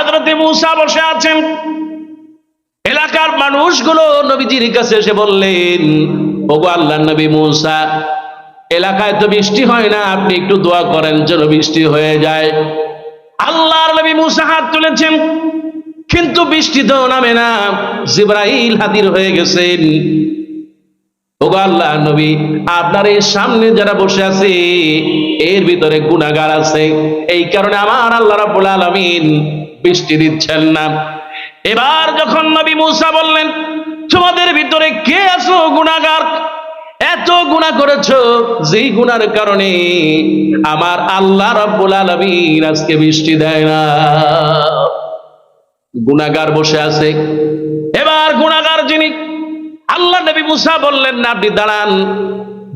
হযরতে মূসা বসে আছেন। এলাকার মানুষগুলো নবীজির কাছে এসে বললেন, ওগো আল্লাহর নবী মূসা, এলাকায় তো বৃষ্টি হয় না, আপনি একটু দোয়া করেন যেন বৃষ্টি হয়ে যায়। আল্লাহর নবী মূসা হাত তুলেছেন, কিন্তু বৃষ্টি তো নামে না। জিবরাইল হাজির হয়ে গেছেন। ওগো আল্লাহর নবী, আপনার এই সামনে যারা বসে আছে এর ভিতরে গুনাহগার আছে, এই কারণে আমার আল্লাহ রাব্বুল আলামিন বৃষ্টি দিচ্ছেন না। এবার যখন নবী মূসা বললেন, তোমাদের ভিতরে কে আছো গুনাহগার, এত গুনাহ করেছো যেই গুনার কারণে আমার আল্লাহ রাব্বুল আলামিন আজকে বৃষ্টি দেয় না। গুনাহগার বসে আছে। এবার গুনাহগার যিনি, আল্লাহ নবী মূসা বললেন না আপনি দাঁড়ান,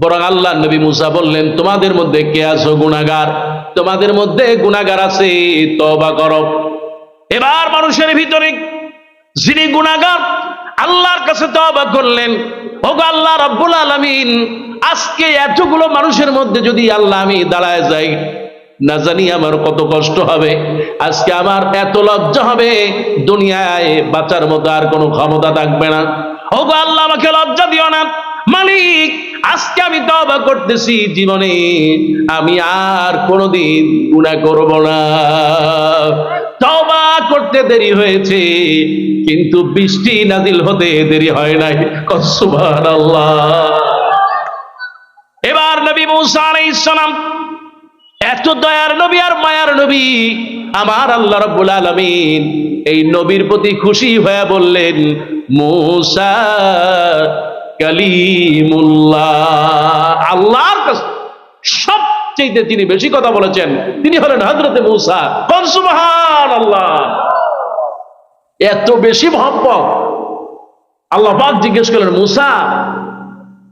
বরং আল্লাহ নবী মূসা বললেন, তোমাদের মধ্যে কে আছো গুনাহগার, তোমাদের মধ্যে গুনাহগার আছে, তওবা করো। এবার মানুষের ভিতরে যিনি গুনাহগার আল্লাহর কাছে তওবা করলেন, ওগো আল্লাহ রাব্বুল আলামিন, আজকে এতগুলো মানুষের মধ্যে যদি আল্লাহ আমি দাঁড়ায় যাই, না জানি আমার কত কষ্ট হবে, আজকে আমার এত লজ্জা হবে, দুনিয়ায় বাঁচার মতো আর কোনো ক্ষমতা থাকবে না। ওগো আল্লাহ আমাকে লজ্জা দিও না মালিক, আজকে আমি তওবা করতেছি, জীবনে আমি আর কোনোদিন গুনাহ করব না। তওবা করতে দেরি হয়েছে, কিন্তু বৃষ্টি নাজিল হতে দেরি হয় নাই। সুবহানাল্লাহ। এবার নবী মূসা আলাইহিস সালাম, এত দয়ার নবী আর মায়ার নবী, আমার আল্লাহ রাব্বুল আলামিন এই নবীর প্রতি খুশি হয়ে বললেন, মূসা কালিমুল্লাহ। আল্লাহর কাছে সবচেয়ে তিনি বেশি কথা বলেছেন তিনি হলেন হযরতে মূসা। সুবহানাল্লাহ। এত বেশি মহব্বত। আল্লাহ পাক জিজ্ঞেস করলেন, মূসা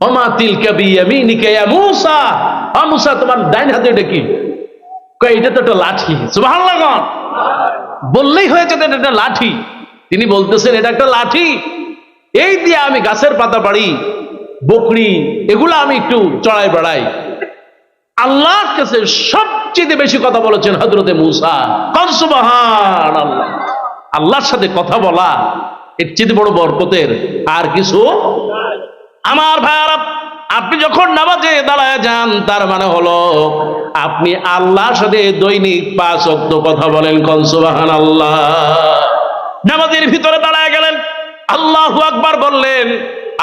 ওমা তিলকা বিয়ামিনিকা ইয়া মূসা, ও মূসা তোমার ডাইন হাতে এটা কি? কয় এটা তো একটা লাঠি। সুবহানাল্লাহ। বললেই হয়েছে এটা একটা লাঠি। তিনি বলতেছেন এটা একটা লাঠি, এই দিয়ে আমি গাছের পাতা পাড়ি, বকরি এগুলো আমি একটু চড়াই বেড়াই। আল্লাহর কাছে সবচেয়ে বেশি কথা বলেছেন হযরতে মূসা। সুবহানাল্লাহ। আল্লাহর সাথে কথা বলা এর চেয়ে বড় বরকতের আর কিছু। আমার ভাইয়ারা, আপনি যখন নামাজে দাঁড়ায় যান, তার মানে হলো আপনি আল্লাহর সাথে দৈনিক 5 ওয়াক্ত কথা বলেন। সুবহানাল্লাহ। নামাজের ভিতরে দাঁড়ায় গেলেন, আল্লাহু আকবার বললেন।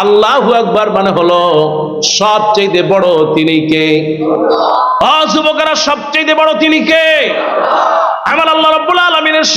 আল্লাহু আকবার মানে হলো সবচেয়ে বড় তিনি কে? যুবকেরা, সবচেয়ে বড় তিনি কে? আমার আল্লাহ রাব্বুল আলামিনের